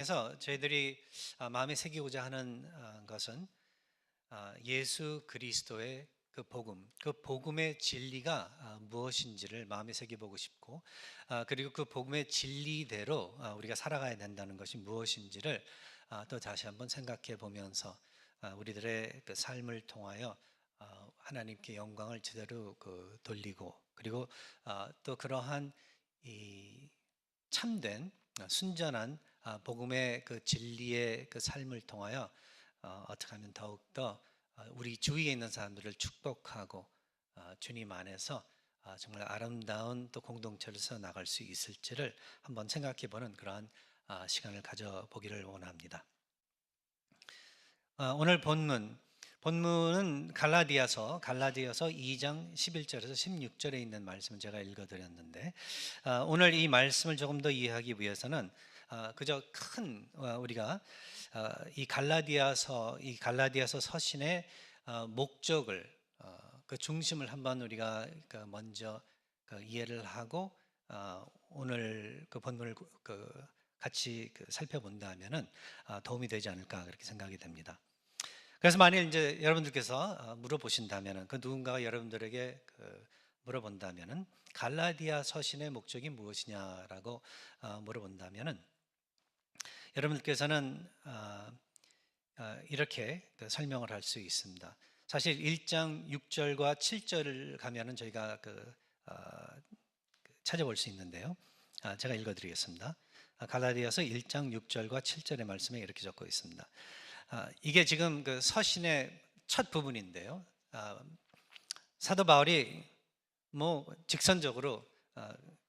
그래서 저희들이 마음에 새기고자 하는 것은 예수 그리스도의 그 복음의 진리가 무엇인지를 마음에 새겨보고 싶고, 그리고 그 복음의 진리대로 우리가 살아가야 된다는 것이 무엇인지를 또 다시 한번 생각해 보면서 우리들의 그 삶을 통하여 하나님께 영광을 제대로 돌리고, 그리고 또 그러한 이 참된 순전한 복음의 그 진리의 그 삶을 통하여 어떻게 하면 더욱더 우리 주위에 있는 사람들을 축복하고 주님 안에서 정말 아름다운 또 공동체를 서 나갈 수 있을지를 한번 생각해 보는 그러한 시간을 가져보기를 원합니다. 오늘 본문은 갈라디아서 2장 11절에서 16절에 있는 말씀을 제가 읽어드렸는데, 오늘 이 말씀을 조금 더 이해하기 위해서는 그저 큰 우리가 이 갈라디아서 서신의 목적을, 그 중심을 한번 우리가 먼저 이해를 하고 오늘 그 본문을 같이 살펴본다면은 도움이 되지 않을까 그렇게 생각이 됩니다. 그래서 만일 이제 여러분들께서 물어보신다면은, 그 누군가가 여러분들에게 물어본다면은 갈라디아 서신의 목적이 무엇이냐라고 물어본다면은, 여러분들께서는 이렇게 설명을 할 수 있습니다. 사실 1장 6절과 7절을 가면은 저희가 찾아볼 수 있는데요. 제가 읽어드리겠습니다. 갈라디아서 1장 6절과 7절의 말씀에 이렇게 적고 있습니다. 이게 지금 그 서신의 첫 부분인데요. 사도 바울이 직선적으로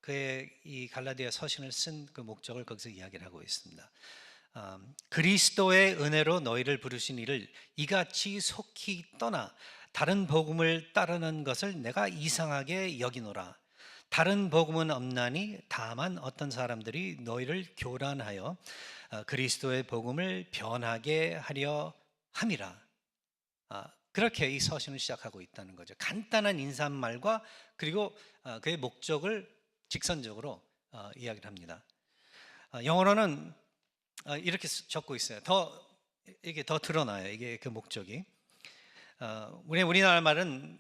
그의 이 갈라디아 서신을 쓴 그 목적을 거기서 이야기를 하고 있습니다. 그리스도의 은혜로 너희를 부르신 이를 이같이 속히 떠나 다른 복음을 따르는 것을 내가 이상하게 여기노라. 다른 복음은 없나니 다만 어떤 사람들이 너희를 교란하여 그리스도의 복음을 변하게 하려 함이라. 그렇게 이 서신을 시작하고 있다는 거죠. 간단한 인사말과 그리고 그의 목적을 직선적으로 이야기를 합니다. 영어로는 이렇게 적고 있어요. 이게 더 드러나요. 이게 그 목적이. 우리나라 말은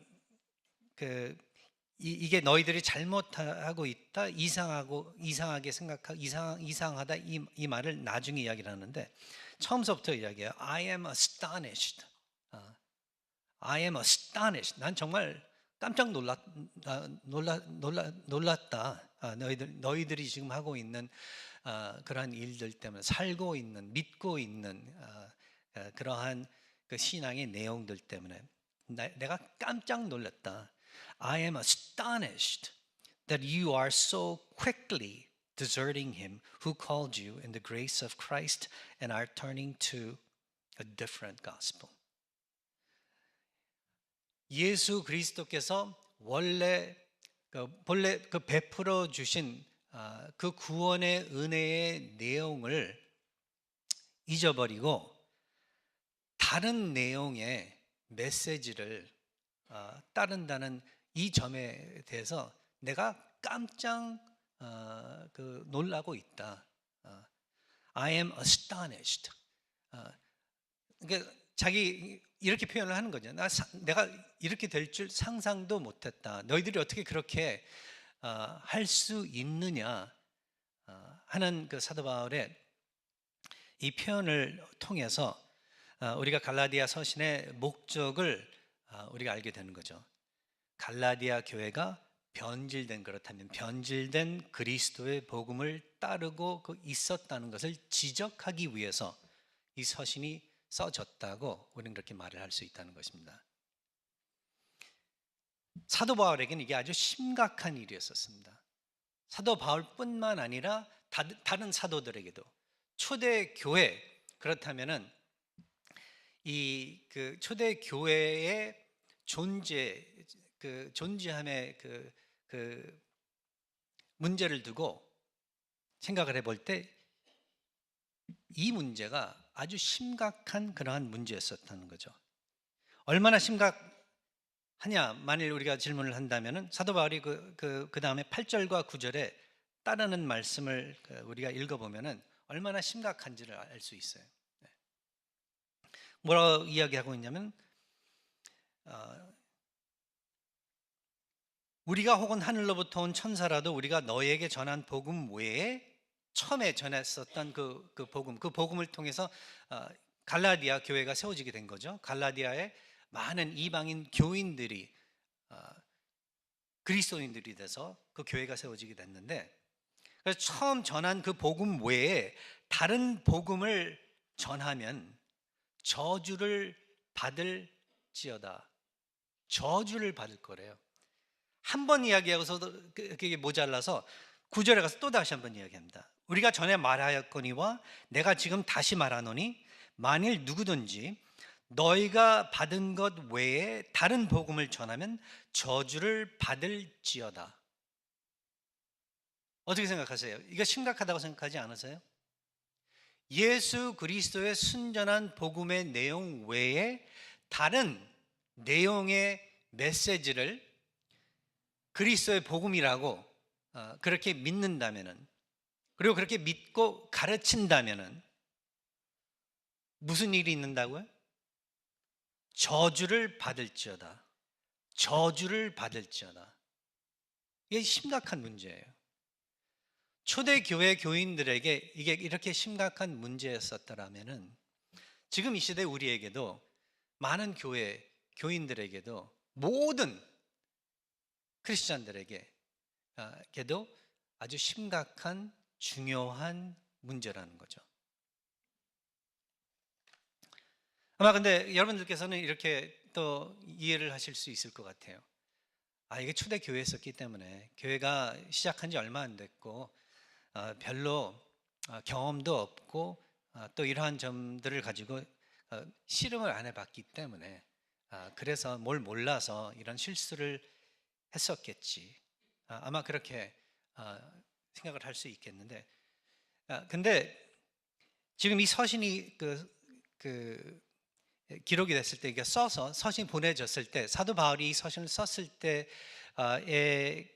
이게 너희들이 잘못하고 있다, 이상하게 생각하고 이상하다, 이 말을 나중에 이야기를 하는데, 처음서부터 이야기해요. I am astonished. I am astonished. 난 정말 깜짝 놀랐다. 너희들이 지금 하고 있는 그러한 일들 때문에, 살고 있는, 믿고 있는 그러한 그 신앙의 내용들 때문에 내가 깜짝 놀랐다. I am astonished that you are so quickly deserting him who called you in the grace of Christ and are turning to a different gospel. 예수 그리스도께서 본래 베풀어 주신 그 구원의 은혜의 내용을 잊어버리고 다른 내용의 메시지를 따른다는 이 점에 대해서 내가 깜짝 놀라고 있다. I am astonished. 그러니까 자기 이렇게 표현을 하는 거죠. 내가 이렇게 될 줄 상상도 못했다. 너희들이 어떻게 그렇게 할 수 있느냐 하는 그 사도 바울의 이 표현을 통해서 우리가 갈라디아 서신의 목적을 우리가 알게 되는 거죠. 갈라디아 교회가 그렇다면 변질된 그리스도의 복음을 따르고 있었다는 것을 지적하기 위해서 이 서신이 써졌다고 우리는 그렇게 말을 할 수 있다는 것입니다. 사도 바울에게는 이게 아주 심각한 일이었었습니다. 사도 바울뿐만 아니라 다른 사도들에게도, 초대 교회, 그렇다면은 그 초대 교회의 존재함의 그 문제를 두고 생각을 해볼 때 이 문제가 아주 심각한 그러한 문제였었다는 거죠. 얼마나 심각하냐, 만일 우리가 질문을 한다면은 사도 바울이 그 다음에 8절과 9절에 따르는 말씀을 우리가 읽어보면은 얼마나 심각한지를 알 수 있어요. 뭐라고 이야기하고 있냐면 우리가 혹은 하늘로부터 온 천사라도 우리가 너에게 전한 복음 외에 처음에 전했었던 그 복음을 통해서 갈라디아 교회가 세워지게 된 거죠. 갈라디아에 많은 이방인 교인들이 그리스도인들이 돼서 그 교회가 세워지게 됐는데, 그래서 처음 전한 그 복음 외에 다른 복음을 전하면 저주를 받을지어다. 저주를 받을 거래요. 한 번 이야기하고서도 그게 모자라서 9절에 가서 또 다시 한번 이야기합니다. 우리가 전에 말하였거니와 내가 지금 다시 말하노니 만일 누구든지 너희가 받은 것 외에 다른 복음을 전하면 저주를 받을지어다. 어떻게 생각하세요? 이거 심각하다고 생각하지 않으세요? 예수 그리스도의 순전한 복음의 내용 외에 다른 내용의 메시지를 그리스도의 복음이라고 그렇게 믿는다면은, 그리고 그렇게 믿고 가르친다면은 무슨 일이 있는다고요? 저주를 받을지어다. 저주를 받을지어다. 이게 심각한 문제예요. 초대교회 교인들에게 이게 이렇게 심각한 문제였었더라면은 지금 이 시대 우리에게도, 많은 교회 교인들에게도, 모든 크리스찬들에게도 아주 심각한 중요한 문제라는 거죠. 아마 근데 여러분들께서는 이렇게 또 이해를 하실 수 있을 것 같아요. 이게 초대교회였었기 때문에, 교회가 시작한 지 얼마 안 됐고 별로 경험도 없고 또 이러한 점들을 가지고 씨름을 안 해봤기 때문에 그래서 뭘 몰라서 이런 실수를 했었겠지. 아마 그렇게 생각을 할 수 있겠는데, 근데 지금 이 서신이 기록이 됐을 때, 이게 써서 서신이 보내졌을 때, 사도 바울이 이 서신을 썼을 때의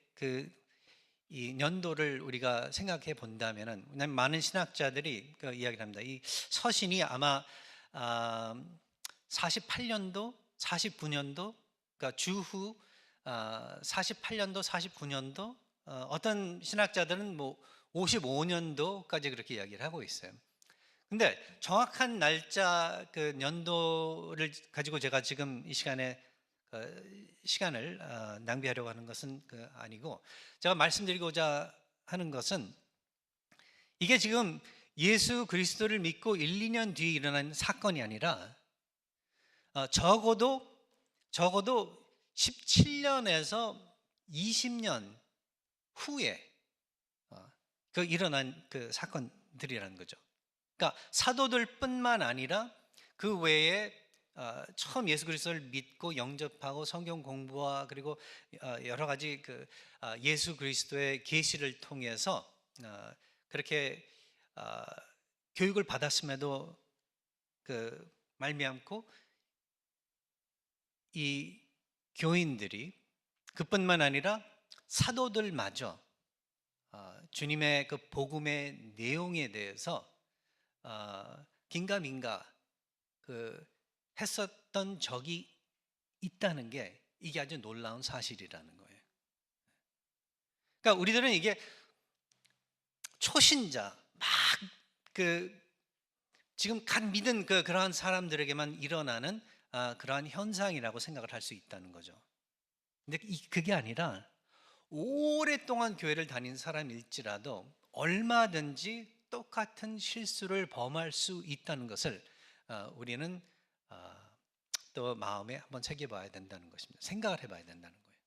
이 연도를 우리가 생각해 본다면은, 왜냐하면 많은 신학자들이 이야기를 합니다. 이 서신이 아마 48년도, 49년도, 그러니까 주후 48년도, 49년도, 어떤 신학자들은 뭐 55년도까지 그렇게 이야기를 하고 있어요. 근데 정확한 날짜 연도를 가지고 제가 지금 이 시간에 시간을 낭비하려고 하는 것은 아니고, 제가 말씀드리고자 하는 것은, 이게 지금 예수 그리스도를 믿고 1, 2년 뒤에 일어난 사건이 아니라 적어도 17년에서 20년 후에 일어난 사건들이라는 거죠. 그러니까 사도들뿐만 아니라 그 외에 처음 예수 그리스도를 믿고 영접하고 성경 공부와 그리고 여러 가지 예수 그리스도의 계시를 통해서 그렇게 교육을 받았음에도 말미암고 이 교인들이, 그뿐만 아니라 사도들마저 주님의 그 복음의 내용에 대해서 긴가민가 했었던 적이 있다는 게, 이게 아주 놀라운 사실이라는 거예요. 그러니까 우리들은 이게 초신자, 막 지금 갓 믿은 그러한 사람들에게만 일어나는 그러한 현상이라고 생각을 할 수 있다는 거죠. 근데 그게 아니라 오랫동안 교회를 다닌 사람일지라도 얼마든지 똑같은 실수를 범할 수 있다는 것을 우리는 또 마음에 한번 새겨봐야 된다는 것입니다. 생각을 해봐야 된다는 거예요.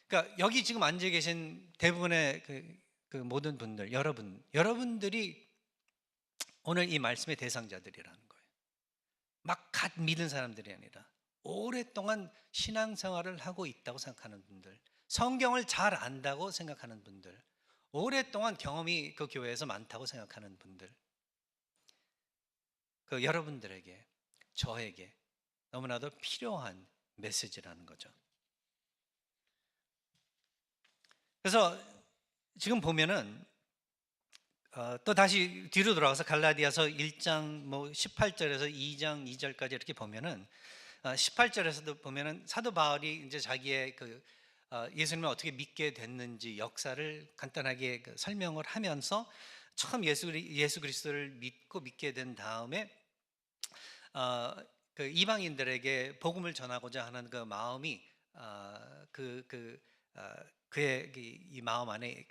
그러니까 여기 지금 앉아 계신 대부분의 그 모든 분들, 여러분들이 오늘 이 말씀의 대상자들이라는 거예요. 막 갓 믿은 사람들이 아니라 오랫동안 신앙생활을 하고 있다고 생각하는 분들, 성경을 잘 안다고 생각하는 분들, 오랫동안 경험이 그 교회에서 많다고 생각하는 분들, 여러분들에게, 저에게 너무나도 필요한 메시지라는 거죠. 그래서 지금 보면은 또 다시 뒤로 돌아가서 갈라디아서 1장 뭐 18절에서 2장 2절까지 이렇게 보면은 18절에서도 보면은 사도 바울이 이제 자기의 예수님을 어떻게 믿게 됐는지 역사를 간단하게 설명을 하면서 처음 예수 그리스도를 믿게 된 다음에 그 이방인들에게 복음을 전하고자 하는 그 마음이 그의 이 마음 안에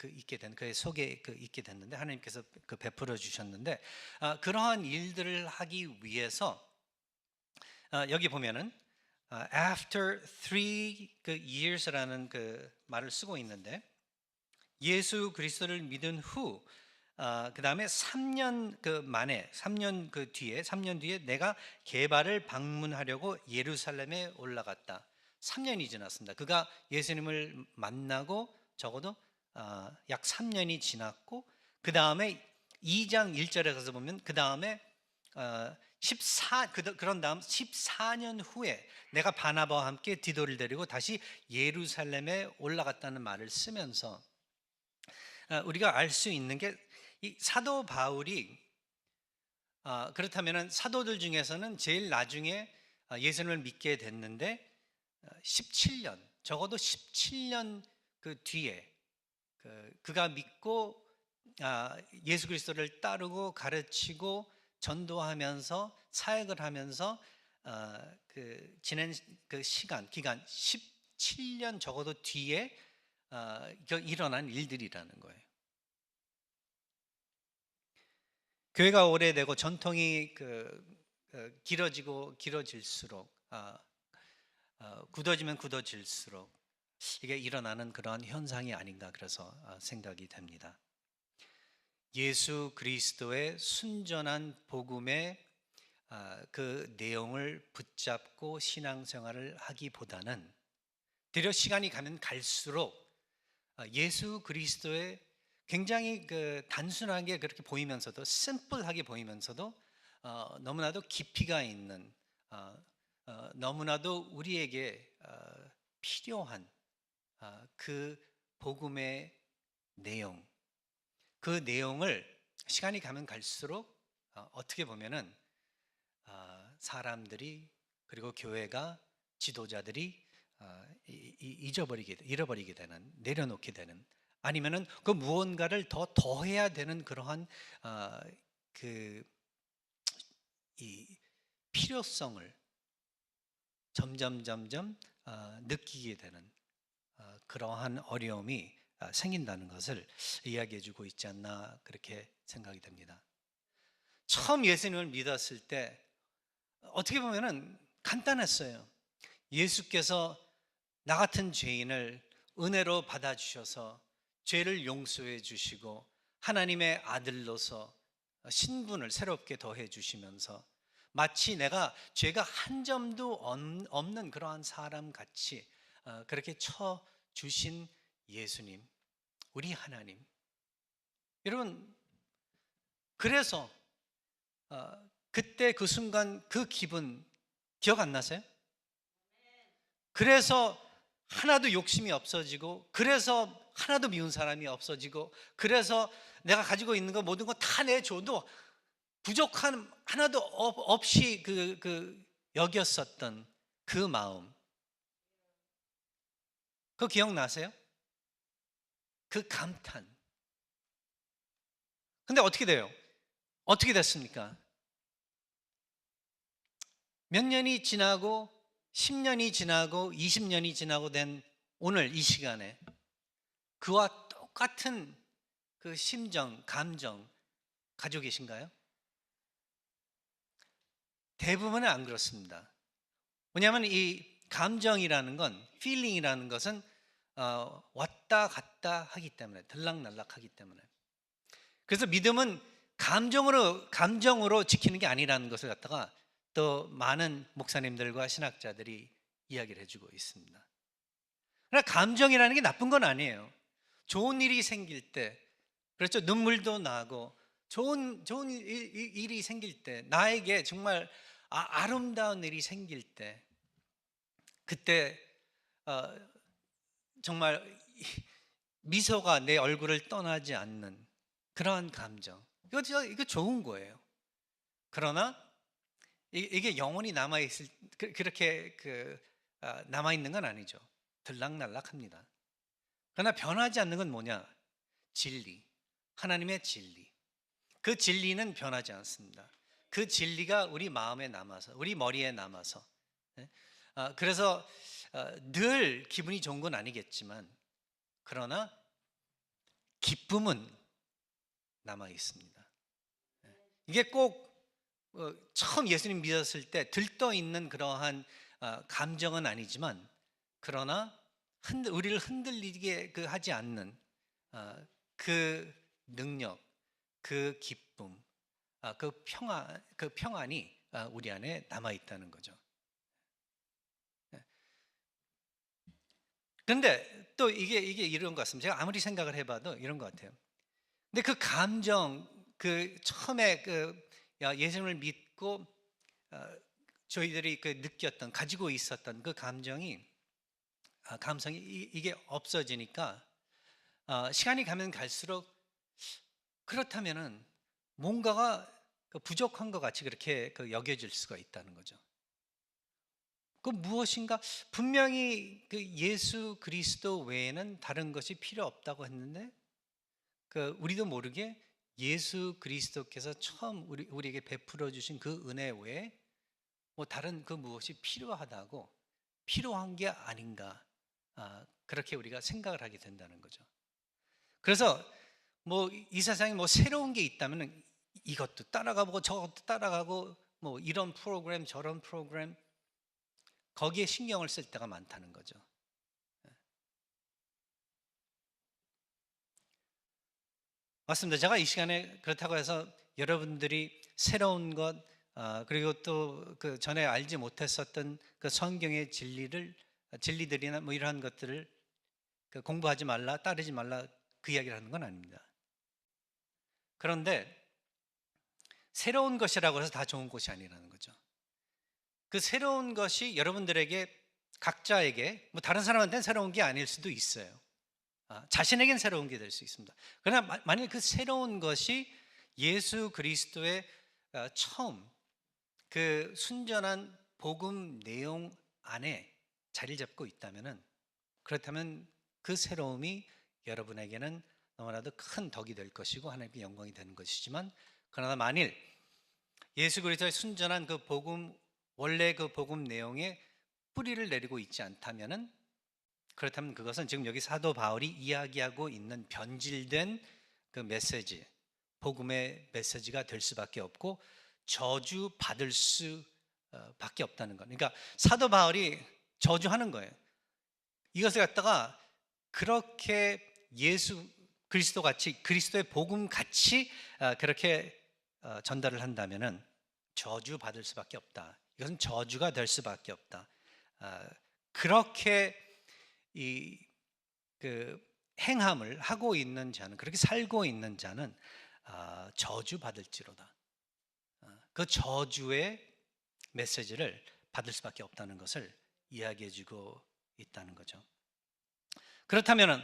있게 된 그의 속에 있게 됐는데 하나님께서 베풀어 주셨는데 그러한 일들을 하기 위해서 여기 보면은 after 3 years라는 말을 쓰고 있는데 예수 그리스도를 믿은 후 그 다음에 3년 만에 3년 뒤에 3년 뒤에 내가 게바를 방문하려고 예루살렘에 올라갔다. 3년이 지났습니다. 그가 예수님을 만나고 적어도 약 3년이 지났고 그 다음에 2장 1절에 가서 보면 그 다음에 그런 다음 14년 후에 내가 바나바와 함께 디도를 데리고 다시 예루살렘에 올라갔다는 말을 쓰면서 우리가 알 수 있는 게 이 사도 바울이 그렇다면 사도들 중에서는 제일 나중에 예수님을 믿게 됐는데 17년 적어도 17년 뒤에 그가 믿고 예수 그리스도를 따르고 가르치고 전도하면서 사역을 하면서 지낸 기간 17년 적어도 뒤에 일어난 일들이라는 거예요. 교회가 오래되고 전통이 길어질수록 굳어지면 굳어질수록 이게 일어나는 그러한 현상이 아닌가 그래서 생각이 됩니다. 예수 그리스도의 순전한 복음의 그 내용을 붙잡고 신앙생활을 하기보다는 되려 시간이 가면 갈수록 예수 그리스도의 굉장히 단순하게 그렇게 보이면서도 심플하게 보이면서도 너무나도 깊이가 있는 너무나도 우리에게 필요한 그 복음의 내용 그 내용을 시간이 가면 갈수록 어떻게 보면은 사람들이 그리고 교회가 지도자들이 잃어버리게 되는 내려놓게 되는 아니면은 그 무언가를 더 더해야 되는 그러한 이 필요성을 점점 느끼게 되는 그러한 어려움이 생긴다는 것을 이야기해주고 있지 않나 그렇게 생각이 됩니다. 처음 예수님을 믿었을 때 어떻게 보면은 간단했어요. 예수께서 나 같은 죄인을 은혜로 받아주셔서 죄를 용서해 주시고 하나님의 아들로서 신분을 새롭게 더해 주시면서 마치 내가 죄가 한 점도 없는 그러한 사람 같이 그렇게 쳐 주신 예수님, 우리 하나님. 여러분, 그래서 그때 그 순간 그 기분 기억 안 나세요? 그래서 하나도 욕심이 없어지고 그래서 하나도 미운 사람이 없어지고 그래서 내가 가지고 있는 거 모든 거 다 내줘도 부족한 하나도 없이 여겼었던 그 마음 그거 기억나세요? 그 감탄. 근데 어떻게 돼요? 어떻게 됐습니까? 몇 년이 지나고 10년이 지나고 20년이 지나고 된 오늘 이 시간에 그와 똑같은 그 심정, 감정 가지고 계신가요? 대부분은 안 그렇습니다. 왜냐하면 이 감정이라는 건, feeling이라는 것은 왔다 갔다 하기 때문에, 들락날락하기 때문에. 그래서 믿음은 감정으로 지키는 게 아니라는 것을 갖다가 또 많은 목사님들과 신학자들이 이야기를 해주고 있습니다. 그러나 감정이라는 게 나쁜 건 아니에요. 좋은 일이 생길 때, 그렇죠. 눈물도 나고 좋은 일이 생길 때, 나에게 정말 아름다운 일이 생길 때, 그때 정말 미소가 내 얼굴을 떠나지 않는 그러한 감정, 이거 좋은 거예요. 그러나 이게 영원히 남아 있을 그렇게 남아 있는 건 아니죠. 들락날락합니다. 그러나 변하지 않는 건 뭐냐? 진리, 하나님의 진리. 그 진리는 변하지 않습니다. 그 진리가 우리 마음에 남아서, 우리 머리에 남아서. 예? 그래서 늘 기분이 좋은 건 아니겠지만, 그러나 기쁨은 남아 있습니다. 이게 꼭 처음 예수님 믿었을 때 들떠 있는 그러한 감정은 아니지만, 그러나 우리를 흔들리게 하지 않는 그 능력, 그 기쁨, 그 평안이 우리 안에 남아 있다는 거죠. 그런데 또 이게 이런 것 같습니다. 제가 아무리 생각을 해봐도 이런 것 같아요. 근데 그 감정, 처음에 예수님을 믿고 저희들이 느꼈던, 가지고 있었던 그 감성이 이게 없어지니까 시간이 가면 갈수록, 그렇다면은 뭔가가 부족한 것 같이 그렇게 여겨질 수가 있다는 거죠. 그 무엇인가, 분명히 예수 그리스도 외에는 다른 것이 필요 없다고 했는데, 우리도 모르게 예수 그리스도께서 처음 우리에게 베풀어 주신 그 은혜 외에 뭐 다른 무엇이 필요한 게 아닌가, 그렇게 우리가 생각을 하게 된다는 거죠. 그래서 뭐 이 세상에 뭐 새로운 게 있다면 이것도 따라가보고 저것도 따라가고, 뭐 이런 프로그램 저런 프로그램, 거기에 신경을 쓸 때가 많다는 거죠. 맞습니다. 제가 이 시간에 그렇다고 해서 여러분들이 새로운 것, 그리고 또 전에 알지 못했었던 성경의 진리들이나 뭐 이러한 것들을 공부하지 말라, 따르지 말라, 그 이야기를 하는 건 아닙니다. 그런데 새로운 것이라고 해서 다 좋은 것이 아니라는 거죠. 그 새로운 것이 여러분들에게, 각자에게, 뭐 다른 사람한테는 새로운 게 아닐 수도 있어요. 자신에겐 새로운 게 될 수 있습니다. 그러나 만약 그 새로운 것이 예수 그리스도의 처음 순전한 복음 내용 안에 자리를 잡고 있다면은, 그렇다면 그 새로움이 여러분에게는 너무나도 큰 덕이 될 것이고 하나님께 영광이 되는 것이지만, 그러나 만일 예수 그리스도의 순전한 원래 복음 내용에 뿌리를 내리고 있지 않다면은, 그렇다면 그것은 지금 여기 사도 바울이 이야기하고 있는 변질된 메시지, 복음의 메시지가 될 수밖에 없고 저주받을 수밖에 없다는 것. 그러니까 사도 바울이 저주하는 거예요. 이것을 갖다가 그렇게 예수 그리스도 같이, 그리스도의 복음 같이 그렇게 전달을 한다면은 저주받을 수밖에 없다. 이것은 저주가 될 수밖에 없다. 그렇게 행함을 하고 있는 자는, 그렇게 살고 있는 자는 저주받을지로다. 그 저주의 메시지를 받을 수밖에 없다는 것을 이야기해주고 있다는 거죠. 그렇다면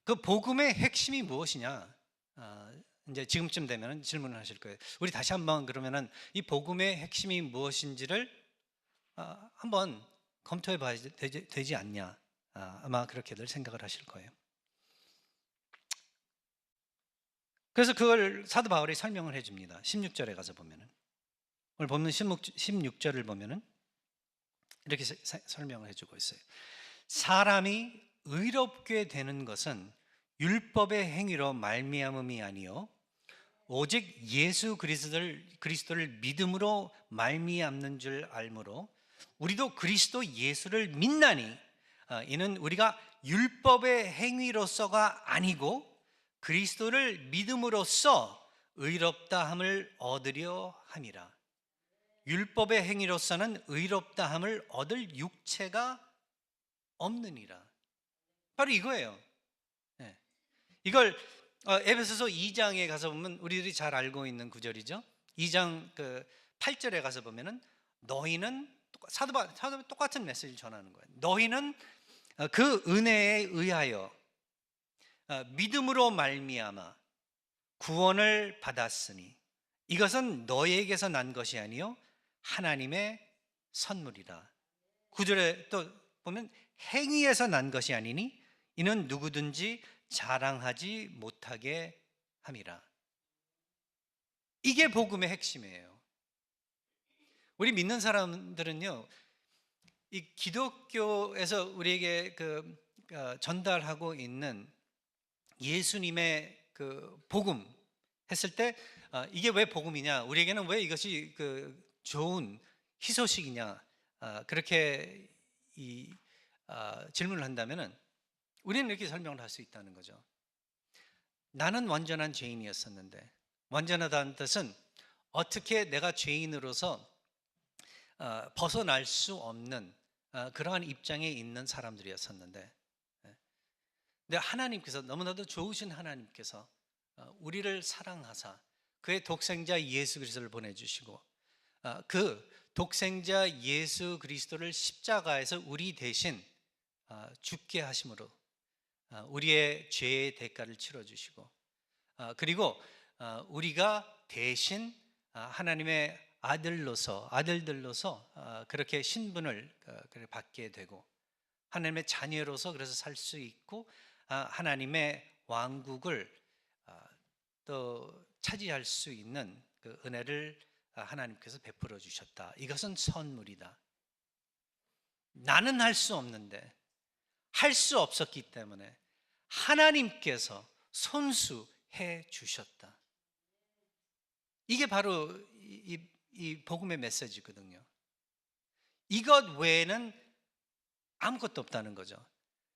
그 복음의 핵심이 무엇이냐? 이제 지금쯤 되면 질문을 하실 거예요. 우리 다시 한번 그러면은 이 복음의 핵심이 무엇인지를 한번 검토해 봐야 되지 않냐? 아마 그렇게들 생각을 하실 거예요. 그래서 그걸 사도 바울이 설명을 해줍니다. 16절에 가서 보면은, 오늘 보면 16절을 보면은 이렇게 설명을 해주고 있어요. 사람이 의롭게 되는 것은 율법의 행위로 말미암음이 아니요 오직 예수 그리스도를 믿음으로 말미암는 줄 알므로 우리도 그리스도 예수를 믿나니, 이는 우리가 율법의 행위로서가 아니고 그리스도를 믿음으로써 의롭다함을 얻으려 함이라. 율법의 행위로서는 의롭다함을 얻을 육체가 없느니라. 바로 이거예요. 네. 이걸 에베소서 2장에 가서 보면 우리들이 잘 알고 있는 구절이죠. 2장 8절에 가서 보면은 너희는, 사도 바울이 똑같은 메시지를 전하는 거예요. 너희는 그 은혜에 의하여 믿음으로 말미암아 구원을 받았으니 이것은 너에게서 난 것이 아니요 하나님의 선물이라. 9절에 또 보면 행위에서 난 것이 아니니 이는 누구든지 자랑하지 못하게 함이라. 이게 복음의 핵심이에요. 우리 믿는 사람들은요, 이 기독교에서 우리에게 전달하고 있는 예수님의 그 복음 했을 때 이게 왜 복음이냐, 우리에게는 왜 이것이 좋은 희소식이냐, 그렇게 질문을 한다면은 우리는 이렇게 설명을 할 수 있다는 거죠. 나는 완전한 죄인이었었는데, 완전하다는 뜻은 어떻게 내가 죄인으로서 벗어날 수 없는 그러한 입장에 있는 사람들이었었는데, 근데 하나님께서, 너무나도 좋으신 하나님께서 우리를 사랑하사 그의 독생자 예수 그리스도를 보내주시고 그 독생자 예수 그리스도를 십자가에서 우리 대신 죽게 하심으로 우리의 죄의 대가를 치러주시고, 그리고 우리가 대신 하나님의 아들들로서 그렇게 신분을 받게 되고 하나님의 자녀로서 그래서 살 수 있고 하나님의 왕국을 또 차지할 수 있는 그 은혜를 하나님께서 베풀어 주셨다. 이것은 선물이다. 나는 할 수 없는데, 할 수 없었기 때문에 하나님께서 손수해 주셨다. 이게 바로 이 복음의 메시지거든요. 이것 외에는 아무것도 없다는 거죠.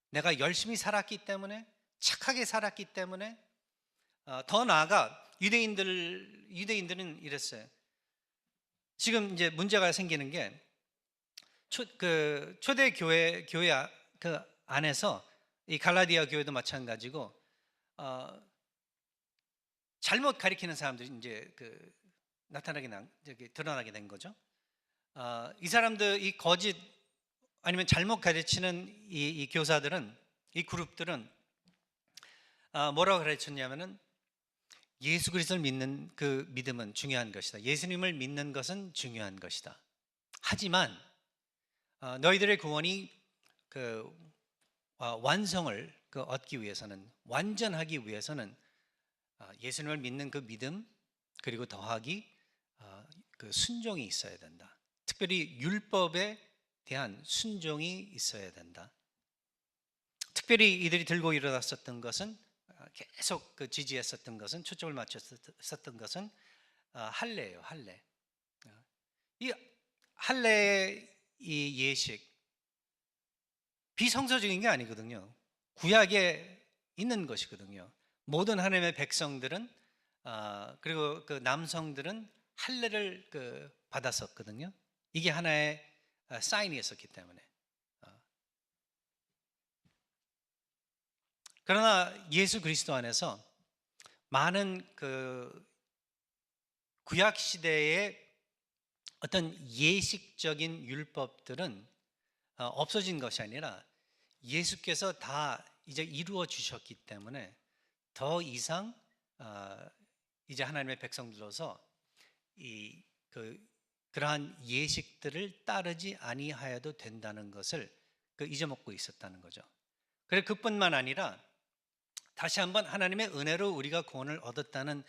내가 열심히 살았기 때문에, 착하게 살았기 때문에, 더 나아가 유대인들은 이랬어요. 지금 이제 문제가 생기는 게 초대 교회 그 안에서 이 갈라디아 교회도 마찬가지고 잘못 가리키는 사람들이 이제 드러나게 된 거죠. 이 사람들, 이 거짓 아니면 잘못 가르치는 이 교사들은, 이 그룹들은 뭐라고 가르쳤냐면은 예수 그리스도를 믿는 그 믿음은 중요한 것이다. 예수님을 믿는 것은 중요한 것이다. 하지만 너희들의 구원이 완성을 얻기 위해서는, 완전하기 위해서는 예수님을 믿는 그 믿음, 그리고 더하기 그 순종이 있어야 된다. 특별히 율법에 대한 순종이 있어야 된다. 특별히 이들이 들고 일어났었던 것은, 계속 지지했었던 것은, 초점을 맞췄었던 것은 할례예요. 할례. 이 할례의 이 예식, 비성서적인 게 아니거든요. 구약에 있는 것이거든요. 모든 하나님의 백성들은 그리고 그 남성들은 할례를 받았었거든요. 이게 하나의 사인이었었기 때문에. 그러나 예수 그리스도 안에서 많은 구약 시대의 어떤 예식적인 율법들은 없어진 것이 아니라 예수께서 다 이제 이루어 주셨기 때문에 더 이상 이제 하나님의 백성들로서 그러한 예식들을 따르지 아니하여도 된다는 것을 잊어먹고 있었다는 거죠. 그래, 그뿐만 아니라 다시 한번 하나님의 은혜로 우리가 구원을 얻었다는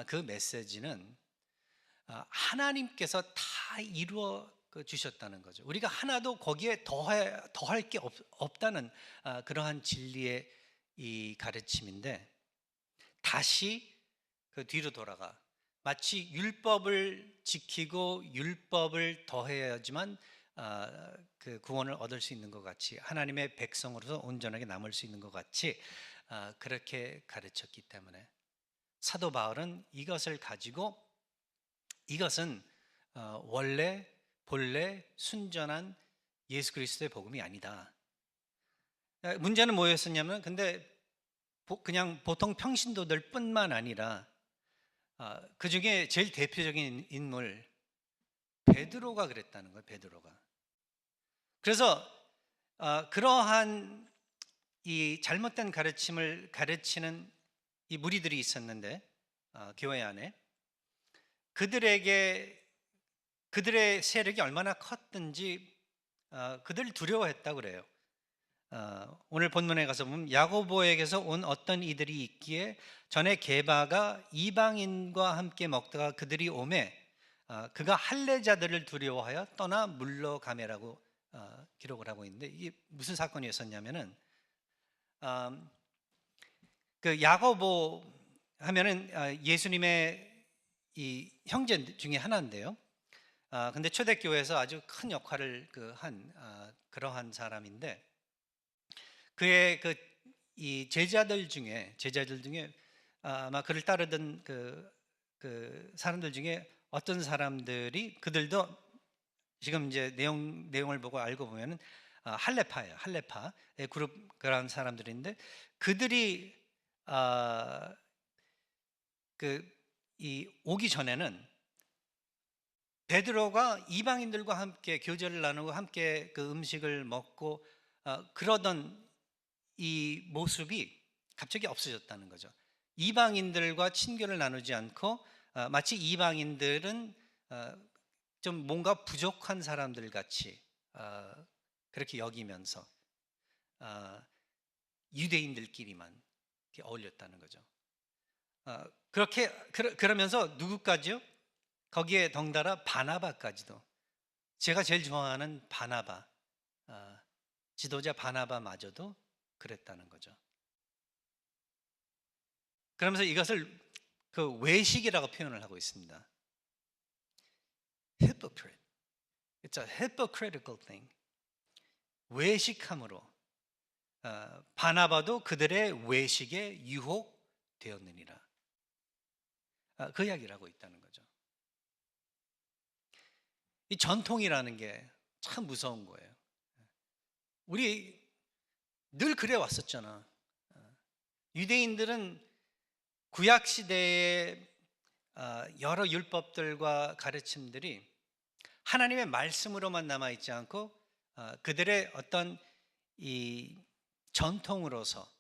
그 메시지는 하나님께서 다 이루어 주셨다는 거죠. 우리가 하나도 거기에 더할 게 없다는 그러한 진리의 이 가르침인데, 다시 그 뒤로 돌아가 마치 율법을 지키고 율법을 더해야지만 그 구원을 얻을 수 있는 것 같이, 하나님의 백성으로서 온전하게 남을 수 있는 것 같이 그렇게 가르쳤기 때문에 사도 바울은 이것을 가지고, 이것은 원래 본래 순전한 예수 그리스도의 복음이 아니다. 문제는 뭐였었냐면, 근데 그냥 보통 평신도들 뿐만 아니라 그 중에 제일 대표적인 인물 베드로가 그랬다는 거예요. 베드로가. 그래서 그러한 이 잘못된 가르침을 가르치는 이 무리들이 있었는데, 교회 안에 그들에게 그들의 세력이 얼마나 컸든지 그들을 두려워했다고 그래요. 오늘 본문에 가서 보면 야고보에게서 온 어떤 이들이 있기에 전에 게바가 이방인과 함께 먹다가 그들이 오매 그가 할례자들을 두려워하여 떠나 물러가매라고 기록을 하고 있는데, 이게 무슨 사건이었었냐면은 그 야고보 하면은 예수님의 이 형제 중에 하나인데요. 근데 초대교회에서 아주 큰 역할을 한 그러한 사람인데, 그의 이 제자들 중에 아마 그를 따르던 그 사람들 중에 어떤 사람들이, 그들도 지금 이제 내용을 보고 알고 보면은 할레파예요. 할레파의 그룹, 그런 사람들인데, 그들이 이 오기 전에는 베드로가 이방인들과 함께 교제를 나누고 함께 그 음식을 먹고 그러던 이 모습이 갑자기 없어졌다는 거죠. 이방인들과 친교를 나누지 않고 마치 이방인들은 좀 뭔가 부족한 사람들 같이 그렇게 여기면서 유대인들끼리만 이렇게 어울렸다는 거죠. 그러면서 누구까지요? 거기에 덩달아 바나바까지도, 제가 제일 좋아하는 바나바, 지도자 바나바마저도 그랬다는 거죠. 그러면서 이것을 그 외식이라고 표현을 하고 있습니다. Hypocrite. It's a hypocritical thing. 외식함으로 바나바도 그들의 외식에 유혹되었느니라. 그 이야기를 하고 있다는 거죠. 이 전통이라는 게 참 무서운 거예요. 우리 늘 그래 왔었잖아. 유대인들은 구약 시대의 여러 율법들과 가르침들이 하나님의 말씀으로만 남아 있지 않고 그들의 어떤 이 전통으로서,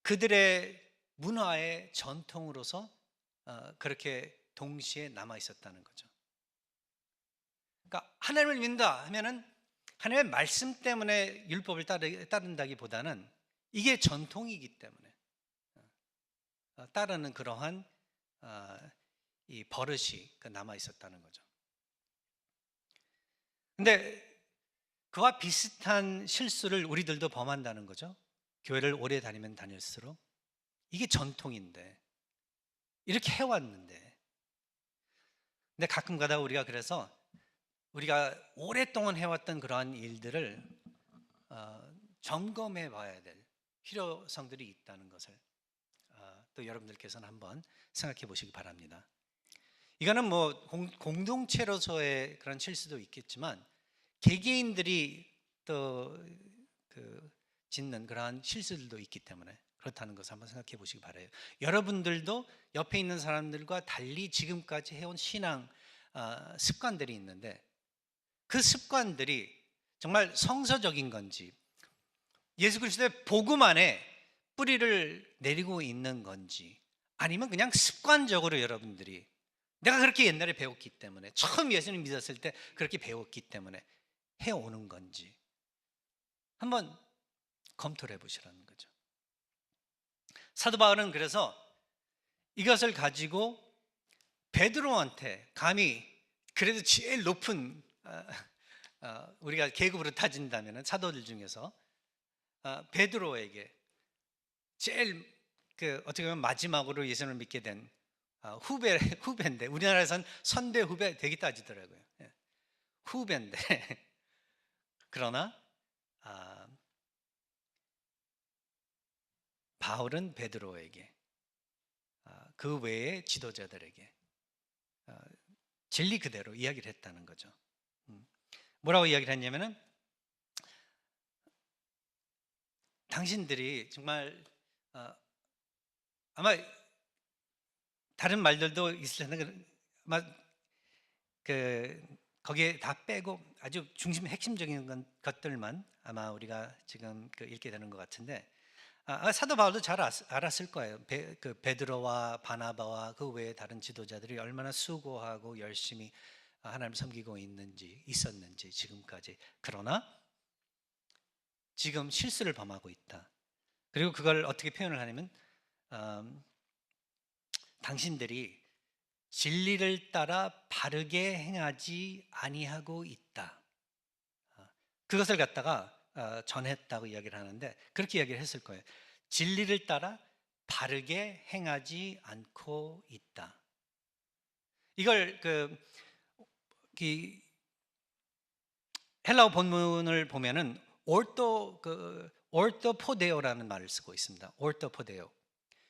그들의 문화의 전통으로서 그렇게 동시에 남아 있었다는 거죠. 그러니까 하나님을 믿는다 하면은 하나님의 말씀 때문에 율법을 따른다기보다는 이게 전통이기 때문에 따르는 그러한 이 버릇이 남아 있었다는 거죠. 근데 그와 비슷한 실수를 우리들도 범한다는 거죠. 교회를 오래 다니면 다닐수록 이게 전통인데, 이렇게 해왔는데, 근데 가끔 가다 우리가 그래서 우리가 오랫동안 해왔던 그러한 일들을 점검해 봐야 될 필요성들이 있다는 것을 또 여러분들께서는 한번 생각해 보시기 바랍니다. 이거는 뭐 공동체로서의 그런 실수도 있겠지만 개개인들이 또 짓는 그러한 실수들도 있기 때문에 그렇다는 것을 한번 생각해 보시기 바라요. 여러분들도 옆에 있는 사람들과 달리 지금까지 해온 신앙 습관들이 있는데, 그 습관들이 정말 성서적인 건지, 예수 그리스도의 복음 안에 뿌리를 내리고 있는 건지, 아니면 그냥 습관적으로 여러분들이 내가 그렇게 옛날에 배웠기 때문에, 처음 예수님 믿었을 때 그렇게 배웠기 때문에 해오는 건지 한번 검토를 해보시라는 거죠. 사도 바울은 그래서 이것을 가지고 베드로한테 감히, 그래도 제일 높은 우리가 계급으로 따진다면 사도들 중에서 베드로에게 제일 어떻게 보면 마지막으로 예수님을 믿게 된 후배인데, 우리나라에서는 선배 후배 되게 따지더라고요. 후배인데 그러나 바울은 베드로에게 그 외의 지도자들에게 진리 그대로 이야기를 했다는 거죠. 뭐라고 이야기를 했냐면은, 당신들이 정말 아마 다른 말들도 있을 텐데 아마 거기에 다 빼고 아주 핵심적인 것들만 아마 우리가 지금 읽게 되는 것 같은데, 사도 바울도 잘 알았을 거예요. 그 베드로와 바나바와 그 외에 다른 지도자들이 얼마나 수고하고 열심히 하나님을 섬기고 있었는지 지금까지. 그러나 지금 실수를 범하고 있다. 그리고 그걸 어떻게 표현을 하냐면 당신들이 진리를 따라 바르게 행하지 아니하고 있다. 그것을 갖다가 전했다고 이야기를 하는데 그렇게 이야기를 했을 거예요. 진리를 따라 바르게 행하지 않고 있다. 이걸 헬라어 본문을 보면은 orthopodeo라는 말을 쓰고 있습니다. orthopodeio.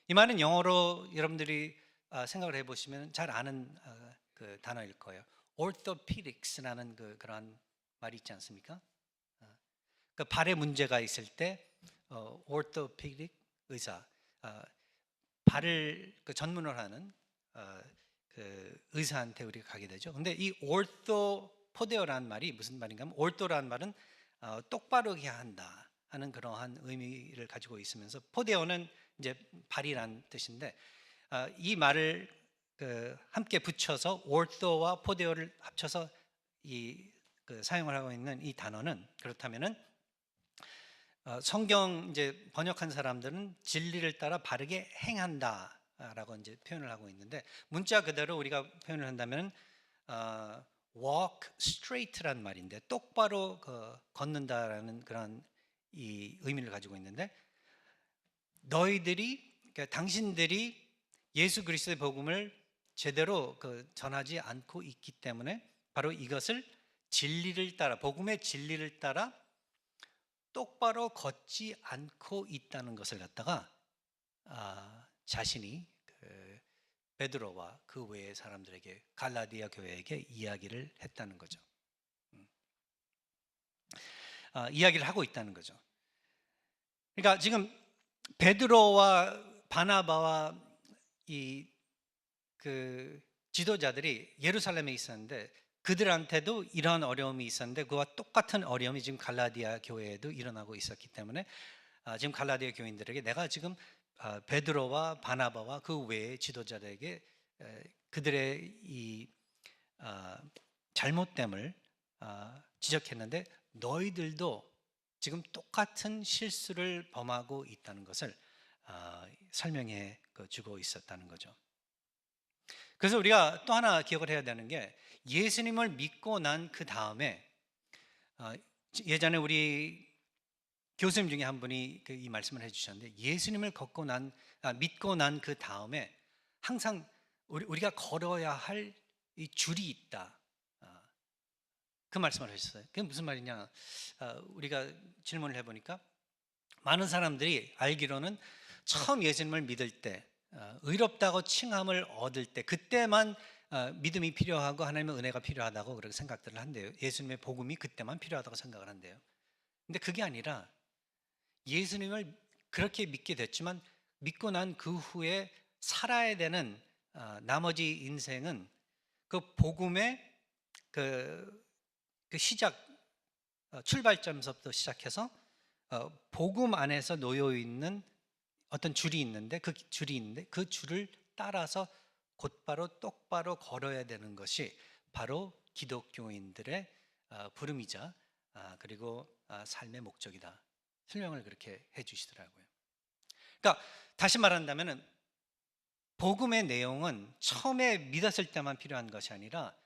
이 말은 영어로 여러분들이 생각을 해보시면 잘 아는 그 단어일 거예요. orthopedics라는 그러한 말이 있지 않습니까? 그 발에 문제가 있을 때 orthopedic 의사, 발을 전문을 하는 그 의사한테 우리가 가게 되죠. 근데 이 orthopodeo라는 말이 무슨 말인가 하면 ortho라는 말은 똑바로 해야 한다 하는 그러한 의미를 가지고 있으면서 podeo는 이제 발이란 뜻인데 이 말을 함께 붙여서 ortho와 podeo를 합쳐서 사용을 하고 있는 이 단어는 그렇다면은 성경 이제 번역한 사람들은 진리를 따라 바르게 행한다라고 이제 표현을 하고 있는데 문자 그대로 우리가 표현을 한다면 walk straight라는 말인데 똑바로 걷는다라는 그런 이 의미를 가지고 있는데 그러니까 당신들이 예수 그리스도의 복음을 제대로 전하지 않고 있기 때문에 바로 이것을 진리를 따라 복음의 진리를 따라 똑바로 걷지 않고 있다는 것을 갖다가 자신이 베드로와 그 외의 사람들에게 갈라디아 교회에게 이야기를 했다는 거죠. 이야기를 하고 있다는 거죠. 그러니까 지금 베드로와 바나바와 그 지도자들이 예루살렘에 있었는데 그들한테도 이러한 어려움이 있었는데 그와 똑같은 어려움이 지금 갈라디아 교회에도 일어나고 있었기 때문에 지금 갈라디아 교인들에게 내가 지금 베드로와 바나바와 그 외의 지도자들에게 그들의 이 잘못됨을 지적했는데 너희들도 지금 똑같은 실수를 범하고 있다는 것을 설명해 주고 있었다는 거죠. 그래서 우리가 또 하나 기억을 해야 되는 게 예수님을 믿고 난 그 다음에 예전에 우리 교수님 중에 한 분이 이 말씀을 해주셨는데 예수님을 믿고 난 그 다음에 항상 우리가 걸어야 할 이 줄이 있다. 그 말씀을 하셨어요. 그게 무슨 말이냐? 우리가 질문을 해보니까 많은 사람들이 알기로는 처음 예수님을 믿을 때 의롭다고 칭함을 얻을 때 그때만 믿음이 필요하고 하나님의 은혜가 필요하다고 그렇게 생각들을 한대요. 예수님의 복음이 그때만 필요하다고 생각을 한대요. 근데 그게 아니라 예수님을 그렇게 믿게 됐지만 믿고 난 그 후에 살아야 되는 나머지 인생은 그 복음의 그 시작 출발점서부터 시작해서 복음 안에서 놓여 있는 어떤 줄이 있는데 그 줄을 따라서 곧바로 똑바로 걸어야 되는 것이 바로 기독교인들의 부름이자 그리고 삶의 목적이다. 설명을 그렇게 해주시더라고요. 그러니까 다시 말한다면은 복음의 내용은 처음에 믿었을 때만 필요한 것이 아니라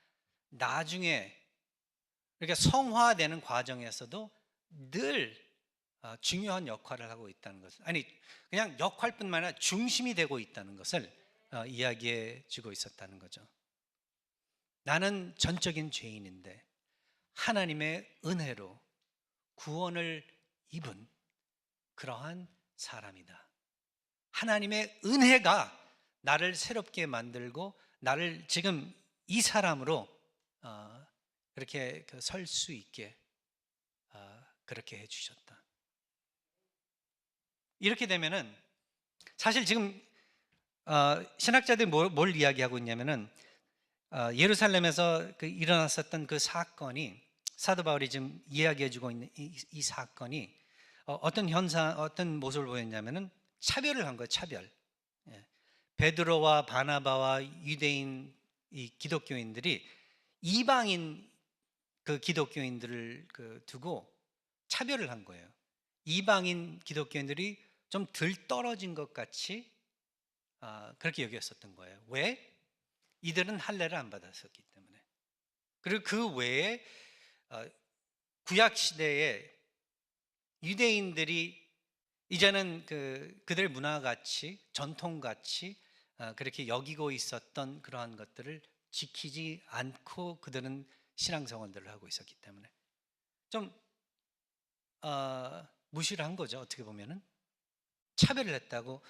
나중에 그러니까 성화되는 과정에서도 늘 중요한 역할을 하고 있다는 것을 그냥 역할뿐만 아니라 중심이 되고 있다는 것을 이야기해 주고 있었다는 거죠. 나는 전적인 죄인인데 하나님의 은혜로 구원을 입은 그러한 사람이다. 하나님의 은혜가 나를 새롭게 만들고 나를 지금 이 사람으로 그렇게 설 수 있게 그렇게 해주셨다. 이렇게 되면은 사실 지금 신학자들이 뭘 이야기하고 있냐면은 예루살렘에서 일어났었던 그 사건이 사도 바울이 지금 이야기해주고 있는 이 사건이 어떤 현상, 어떤 모습을 보였냐면은 차별을 한 거예요. 차별. 예. 베드로와 바나바와 유대인 이 기독교인들이 이방인 그 기독교인들을 두고 차별을 한 거예요. 이방인 기독교인들이 좀 덜 떨어진 것 같이 그렇게 여겼었던 거예요. 왜? 이들은 할례를 안 받았었기 때문에. 그리고 그 외에 구약 시대에 유대인들이 이제는 그들의 문화 가치, 전통 가치 그렇게 여기고 있었던 그러한 것들을 지키지 않고 그들은 신앙생활들을 하고 있었기 때문에 좀 무시를 한 거죠. 어떻게 보면은 차별을 했다고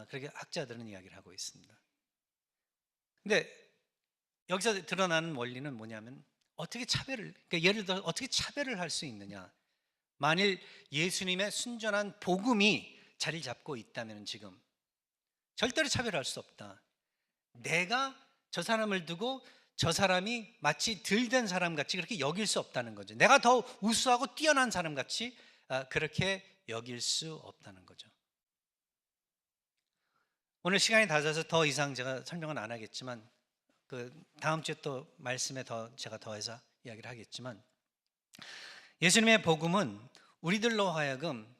그렇게 학자들은 이야기를 하고 있습니다. 근데 여기서 드러나는 원리는 뭐냐면 어떻게 차별을, 그러니까 예를 들어 어떻게 차별을 할 수 있느냐. 만일 예수님의 순전한 복음이 자리 잡고 있다면 지금 절대로 차별할 수 없다. 내가 저 사람을 두고 저 사람이 마치 들된 사람 같이 그렇게 여길 수 없다는 거죠. 내가 더 우수하고 뛰어난 사람 같이 그렇게 여길 수 없다는 거죠. 오늘 시간이 닿아서 더 이상 제가 설명은 안 하겠지만 다음 주에 또 말씀에 제가 더해서 이야기를 하겠지만 예수님의 복음은 우리들로 하여금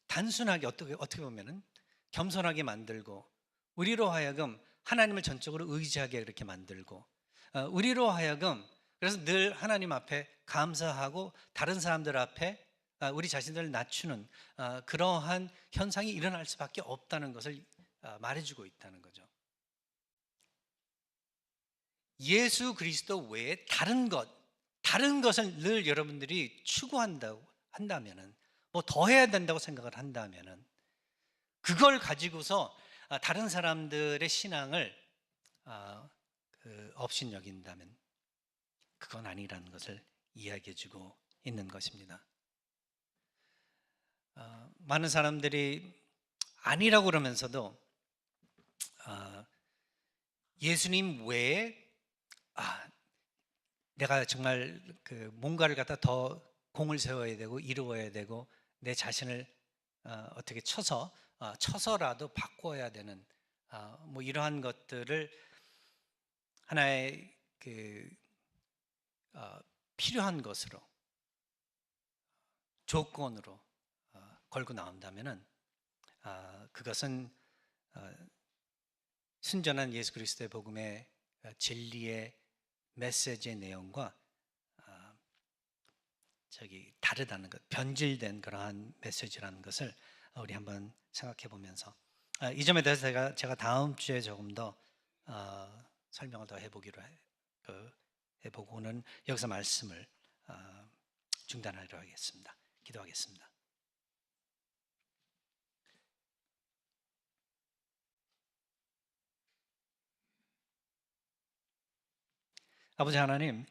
단순하게 어떻게 보면은 겸손하게 만들고 우리로 하여금 하나님을 전적으로 의지하게 그렇게 만들고 우리로 하여금 그래서 늘 하나님 앞에 감사하고 다른 사람들 앞에 우리 자신들을 낮추는 그러한 현상이 일어날 수밖에 없다는 것을 말해주고 있다는 거죠. 예수 그리스도 외에 다른 것을 늘 여러분들이 추구한다고 한다면은 뭐 더 해야 된다고 생각을 한다면은 그걸 가지고서 다른 사람들의 신앙을 업신여긴다면 그건 아니라는 것을 이야기해주고 있는 것입니다. 많은 사람들이 아니라고 그러면서도 예수님 외에 내가 정말 뭔가를 갖다 더 공을 세워야 되고 이루어야 되고 내 자신을 어떻게 쳐서라도 바꿔야 되는 뭐 이러한 것들을 하나의 필요한 것으로 조건으로 걸고 나온다면은 그것은 순전한 예수 그리스도의 복음의 진리의 메시지의 내용과 다르다는 것, 변질된 그러한 메시지라는 것을 우리 한번 생각해 보면서 이 점에 대해서 제가 다음 주에 조금 더 설명을 더 해보고는 여기서 말씀을 중단하도록 하겠습니다. 기도하겠습니다. 아버지 하나님,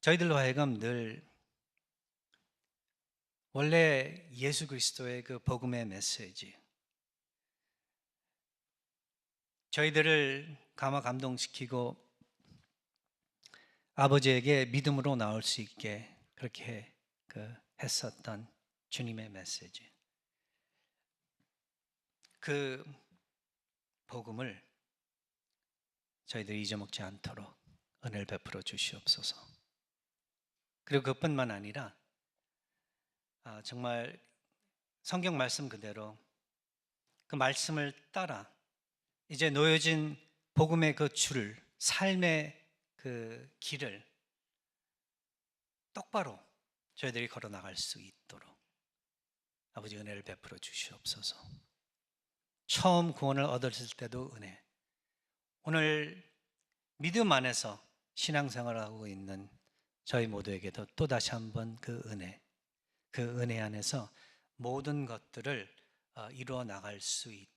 저희들로 하여금 늘 원래 예수 그리스도의 그 복음의 메시지, 저희들을 감동시키고 아버지에게 믿음으로 나올 수 있게 그렇게 했었던 주님의 메시지, 그 복음을 저희들이 잊어먹지 않도록 은혜를 베풀어 주시옵소서. 그리고 그뿐만 아니라 정말 성경 말씀 그대로 그 말씀을 따라 이제 놓여진 복음의 그 줄을, 삶의 그 길을 똑바로 저희들이 걸어 나갈 수 있도록 아버지 은혜를 베풀어 주시옵소서. 처음 구원을 얻었을 때도 은혜, 오늘 믿음 안에서 신앙생활을 하고 있는 저희 모두에게도 또 다시 한번 그 은혜 안에서 모든 것들을 이루어 나갈 수 있도록